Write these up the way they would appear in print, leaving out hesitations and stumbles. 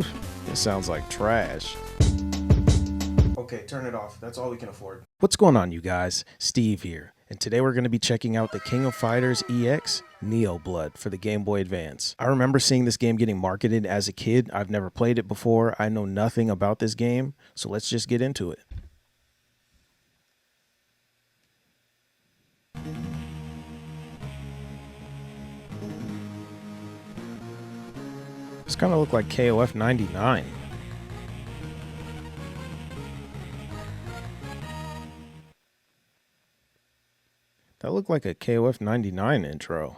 Whew, this sounds like trash. Okay, turn it off. That's all we can afford. What's going on, you guys? Steve here, and today we're going to be checking out the King of Fighters EX Neo Blood for the Game Boy Advance. I remember seeing this game getting marketed as a kid. I've never played it before. I know nothing about this game, so let's just get into it. This kind of looked like KOF 99. That looked like a KOF 99 intro.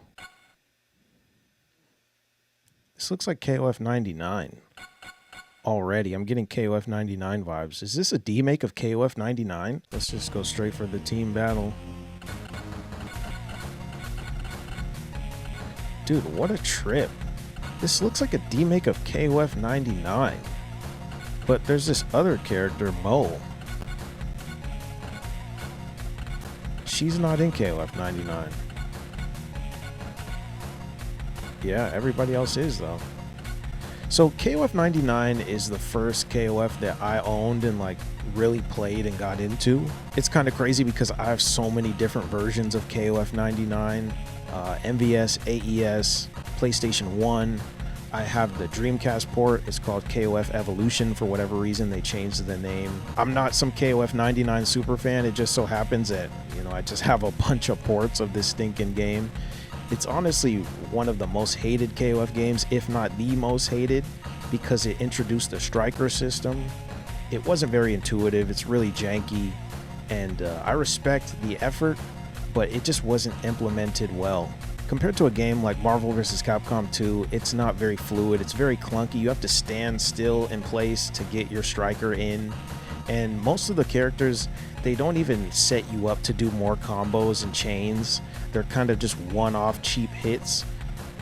This looks like KOF 99. Already, I'm getting KOF 99 vibes. Is this a demake of KOF 99? Let's just go straight for the team battle. Dude, what a trip. This looks like a demake of KOF 99. But there's this other character, Mo. She's not in KOF 99. Yeah, everybody else is, though. So KOF 99 is the first KOF that I owned and like really played and got into. It's kind of crazy because I have so many different versions of KOF 99. MVS, AES, PlayStation 1. I have the Dreamcast port. It's called KOF Evolution. For whatever reason, they changed the name. I'm not some KOF 99 super fan. It just so happens that, you know, I just have a bunch of ports of this stinking game. It's honestly one of the most hated KOF games, if not the most hated, because it introduced the striker system. It wasn't very intuitive. It's really janky, and I respect the effort, but it just wasn't implemented well. Compared to a game like Marvel vs. Capcom 2, it's not very fluid. It's very clunky. You have to stand still in place to get your striker in. And most of the characters, they don't even set you up to do more combos and chains. They're kind of just one-off cheap hits.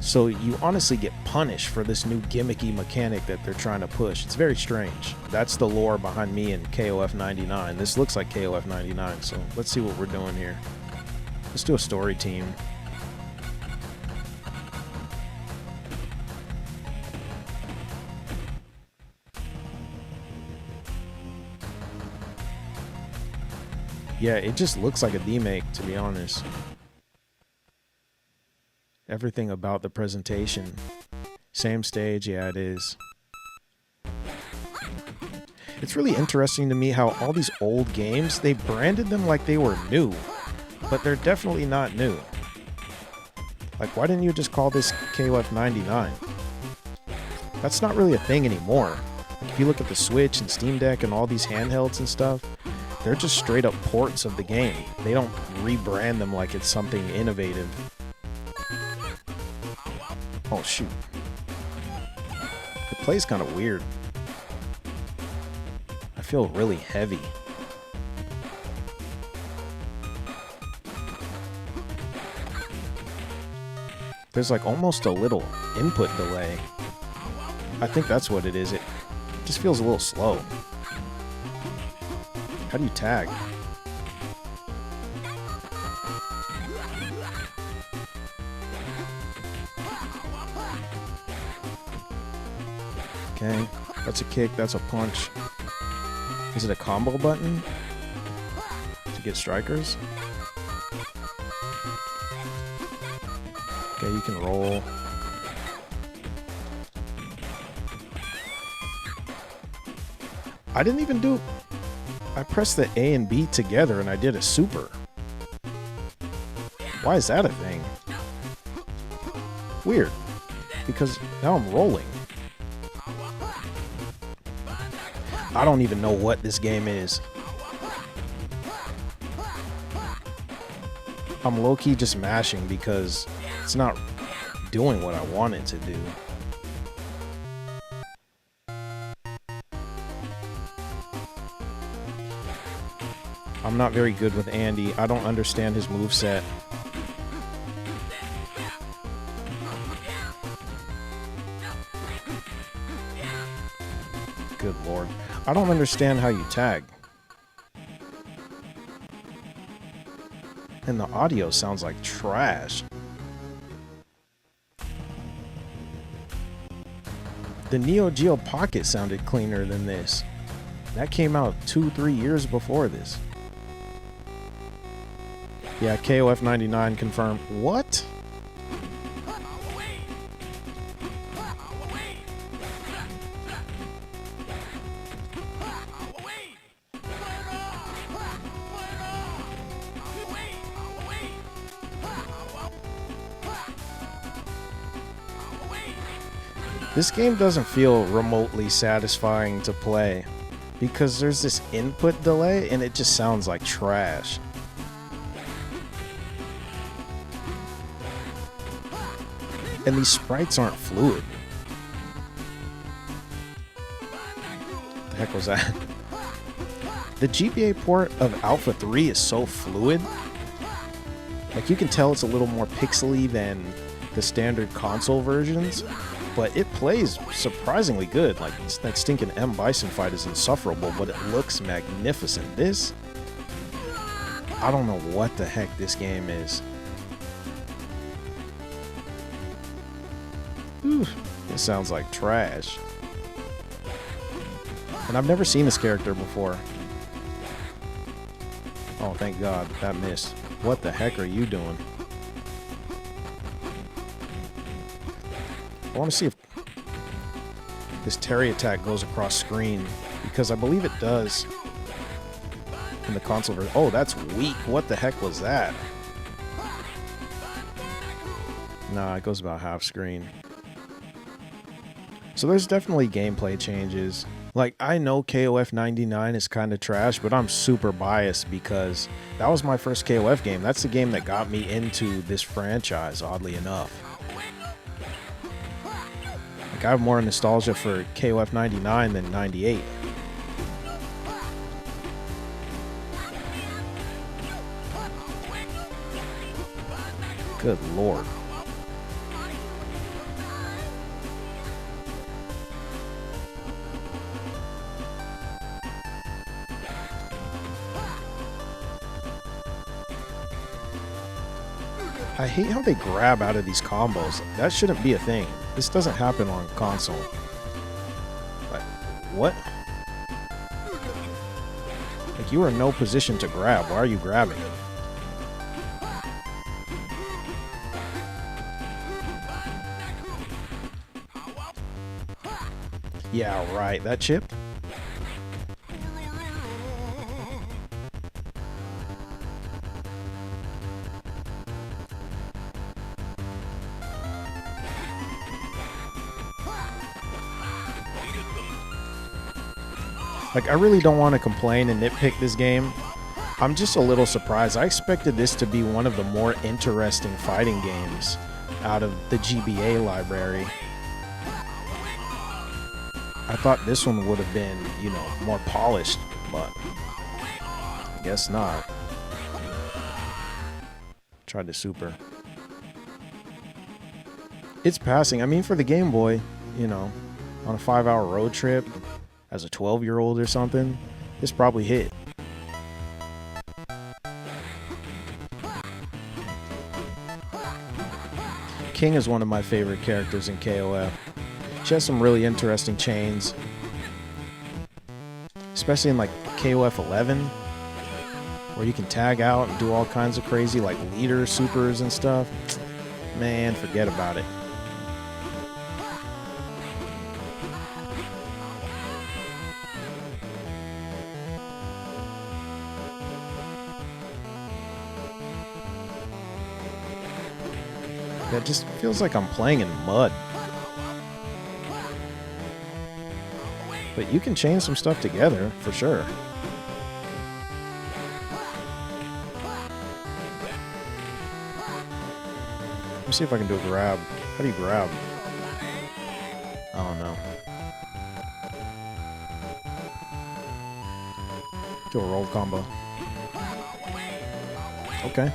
So you honestly get punished for this new gimmicky mechanic that they're trying to push. It's very strange. That's the lore behind me in KOF 99. This looks like KOF 99, so let's see what we're doing here. Let's do a story team. Yeah, it just looks like a demake, to be honest. Everything about the presentation. Same stage, yeah, it is. It's really interesting to me how all these old games, they branded them like they were new, but they're definitely not new. Like, why didn't you just call this KOF 99? That's not really a thing anymore. If you look at the Switch and Steam Deck and all these handhelds and stuff, they're just straight up ports of the game. They don't rebrand them like it's something innovative. Oh shoot. It plays kind of weird. I feel really heavy. There's like almost a little input delay. I think that's what it is. It just feels a little slow. How do you tag? Okay, that's a kick, that's a punch. Is it a combo button to get strikers? Okay, you can roll. I didn't even do... I pressed the A and B together and I did a super. Why is that a thing? Weird. Because now I'm rolling. I don't even know what this game is. I'm low-key just mashing because it's not doing what I want it to do. I'm not very good with Andy. I don't understand his moveset. Good lord. I don't understand how you tag. And the audio sounds like trash. The Neo Geo Pocket sounded cleaner than this. That came out 2-3 years before this. Yeah, KOF 99 confirmed. What? This game doesn't feel remotely satisfying to play because there's this input delay and it just sounds like trash. And these sprites aren't fluid. What the heck was that? The GBA port of Alpha 3 is so fluid. Like, you can tell it's a little more pixely than the standard console versions, but it plays surprisingly good. Like, that stinking M. Bison fight is insufferable, but it looks magnificent. This, I don't know what the heck this game is. Ooh, this sounds like trash. And I've never seen this character before. Oh, thank God, that missed. What the heck are you doing? I want to see if this Terry attack goes across screen, because I believe it does in the console version. Oh, that's weak. What the heck was that? Nah, it goes about half screen. So there's definitely gameplay changes. Like, I know KOF 99 is kind of trash, but I'm super biased because that was my first KOF game. That's the game that got me into this franchise, oddly enough. Like, I have more nostalgia for KOF 99 than 98. Good Lord. I hate how they grab out of these combos. That shouldn't be a thing. This doesn't happen on console. Like, what? Like, you are in no position to grab. Why are you grabbing? Yeah, right. That chip? Like, I really don't want to complain and nitpick this game. I'm just a little surprised. I expected this to be one of the more interesting fighting games out of the GBA library. I thought this one would have been, you know, more polished, but I guess not. Tried to super. It's passing. I mean, for the Game Boy, you know, on a 5-hour road trip, as a 12-year-old or something, this probably hit. King is one of my favorite characters in KOF. She has some really interesting chains, especially in like KOF 11, where you can tag out and do all kinds of crazy like leader supers and stuff. Man, forget about it. It just feels like I'm playing in mud. But you can chain some stuff together, for sure. Let me see if I can do a grab. How do you grab? I don't know. Do a roll combo. Okay.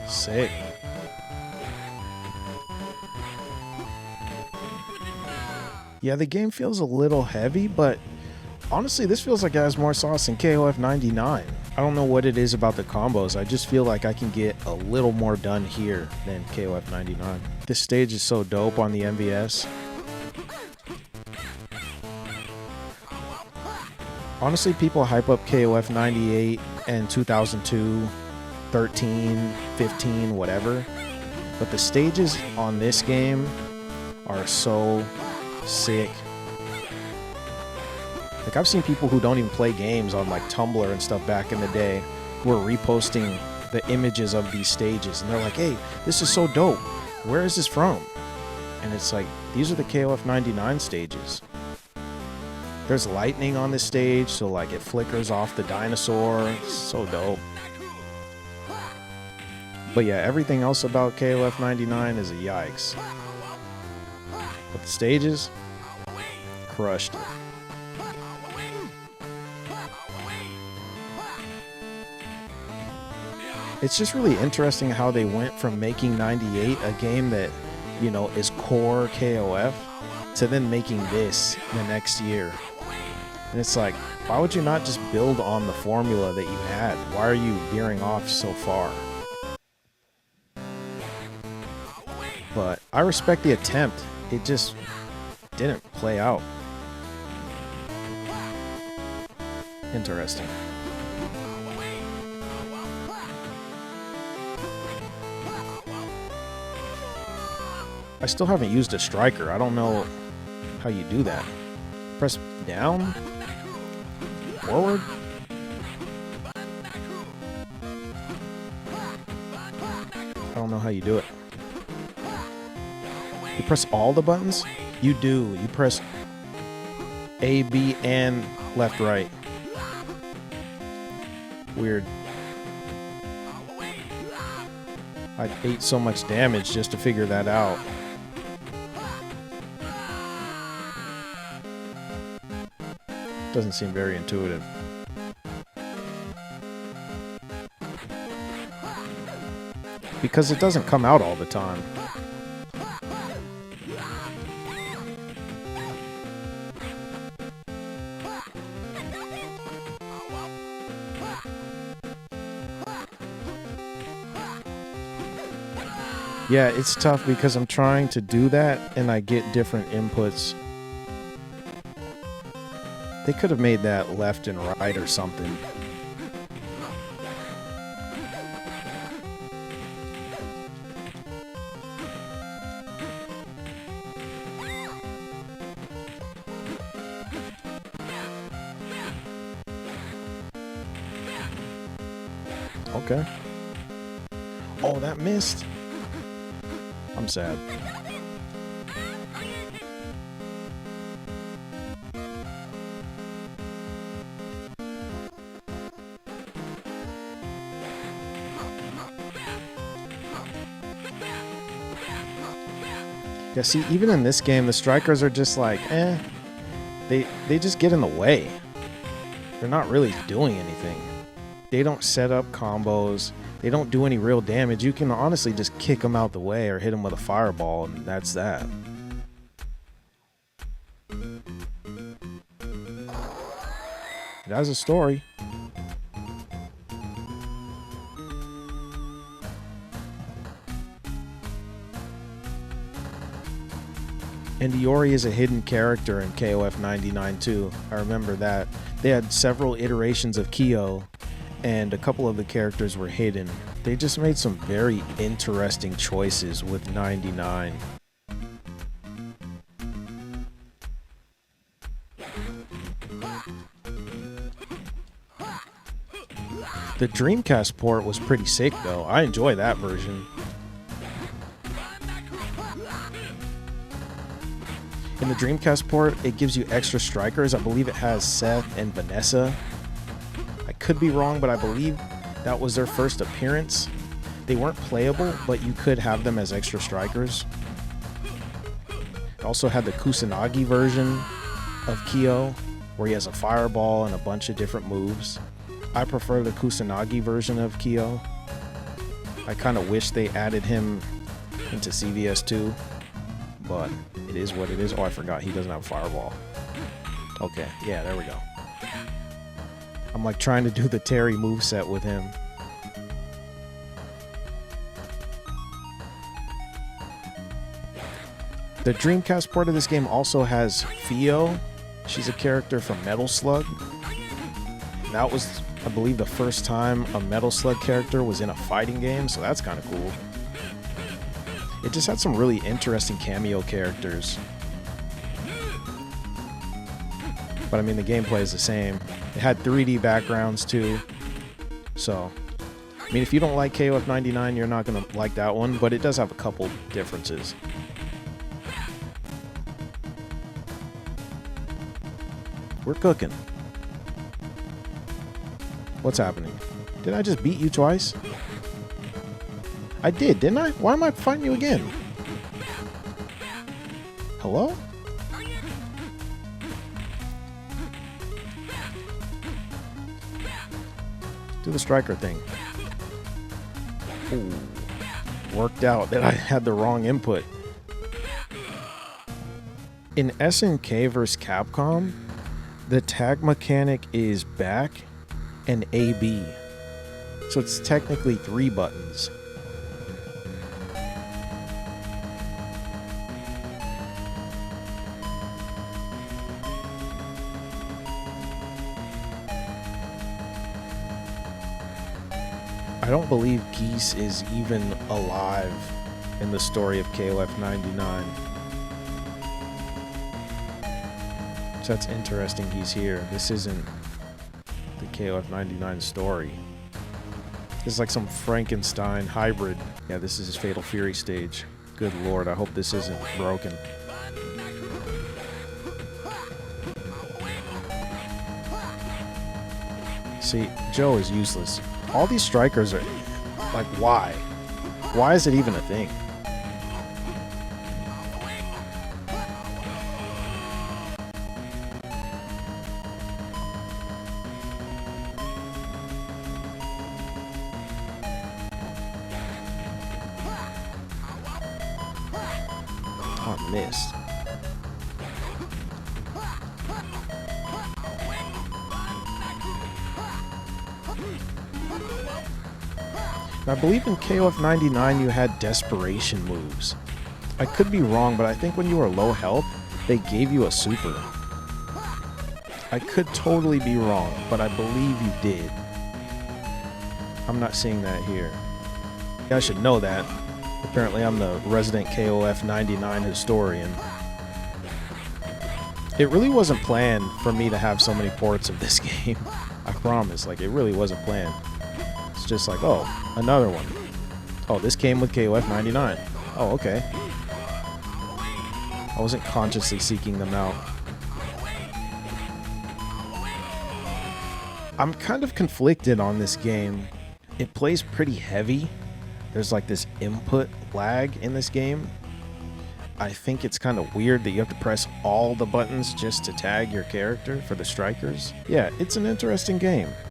Sick. Yeah, the game feels a little heavy, but honestly, this feels like it has more sauce than KOF 99. I don't know what it is about the combos. I just feel like I can get a little more done here than KOF 99. This stage is so dope on the MVS. Honestly, people hype up KOF 98 and 2002, 13, 15, whatever. But the stages on this game are so sick. Like, I've seen people who don't even play games on like Tumblr and stuff back in the day who are reposting the images of these stages. And they're like, hey, this is so dope. Where is this from? And it's like, these are the KOF 99 stages. There's lightning on this stage, so like it flickers off the dinosaur. It's so dope. But yeah, everything else about KOF 99 is a yikes. But the stages, crushed it. It's just really interesting how they went from making 98 a game that, you know, is core KOF to then making this the next year. And it's like, why would you not just build on the formula that you had? Why are you veering off so far? But I respect the attempt. It just didn't play out. Interesting. I still haven't used a striker. I don't know how you do that. Press down? Forward? I don't know how you do it. You press all the buttons? You do. You press A, B, and left, right. Weird. I ate so much damage just to figure that out. Doesn't seem very intuitive. Because it doesn't come out all the time. Yeah, it's tough because I'm trying to do that and I get different inputs. They could have made that left and right or something. Okay. Oh, that missed. I'm sad. Yeah, see, even in this game, the strikers are just like, eh. They just get in the way. They're not really doing anything. They don't set up combos. They don't do any real damage. You can honestly just kick them out the way or hit them with a fireball, and that's that. It has a story. And Iori is a hidden character in KOF 99 too. I remember that. They had several iterations of Kyo, and a couple of the characters were hidden. They just made some very interesting choices with 99. The Dreamcast port was pretty sick though. I enjoy that version. In the Dreamcast port, it gives you extra strikers. I believe it has Seth and Vanessa. I could be wrong, but I believe that was their first appearance. They weren't playable, but you could have them as extra strikers. It also had the Kusanagi version of Kyo, where he has a fireball and a bunch of different moves. I prefer the Kusanagi version of Kyo. I kind of wish they added him into CVS2, but it is what it is. Oh, I forgot he doesn't have a fireball. Okay, yeah, there we go. I'm like trying to do the Terry moveset with him. The Dreamcast port of this game also has Fio. She's a character from Metal Slug. That was, I believe, the first time a Metal Slug character was in a fighting game, so that's kind of cool. It just had some really interesting cameo characters. But I mean, the gameplay is the same. It had 3D backgrounds too. So, I mean, if you don't like KOF 99, you're not going to like that one, but it does have a couple differences. We're cooking. What's happening? Did I just beat you twice? I did, didn't I? Why am I fighting you again? Hello? Do the striker thing. Ooh. Worked out that I had the wrong input. In SNK vs. Capcom, the tag mechanic is back and AB. So it's technically 3 buttons. I don't believe Geese is even alive in the story of KOF 99. So that's interesting he's here. This isn't the KOF 99 story. This is like some Frankenstein hybrid. Yeah, this is his Fatal Fury stage. Good lord, I hope this isn't broken. See, Joe is useless. All these strikers are... like, why? Why is it even a thing? Oh, I missed. I believe in KOF 99 you had desperation moves. I could be wrong, but I think when you were low health, they gave you a super. I could totally be wrong, but I believe you did. I'm not seeing that here. Yeah, I should know that. Apparently I'm the resident KOF 99 historian. It really wasn't planned for me to have so many ports of this game. I promise, like, it really wasn't planned. It's just like, oh, another one. Oh, this came with KOF 99. Oh, okay. I wasn't consciously seeking them out. I'm kind of conflicted on this game. It plays pretty heavy. There's like this input lag in this game. I think it's kind of weird that you have to press all the buttons just to tag your character for the strikers. Yeah, it's an interesting game.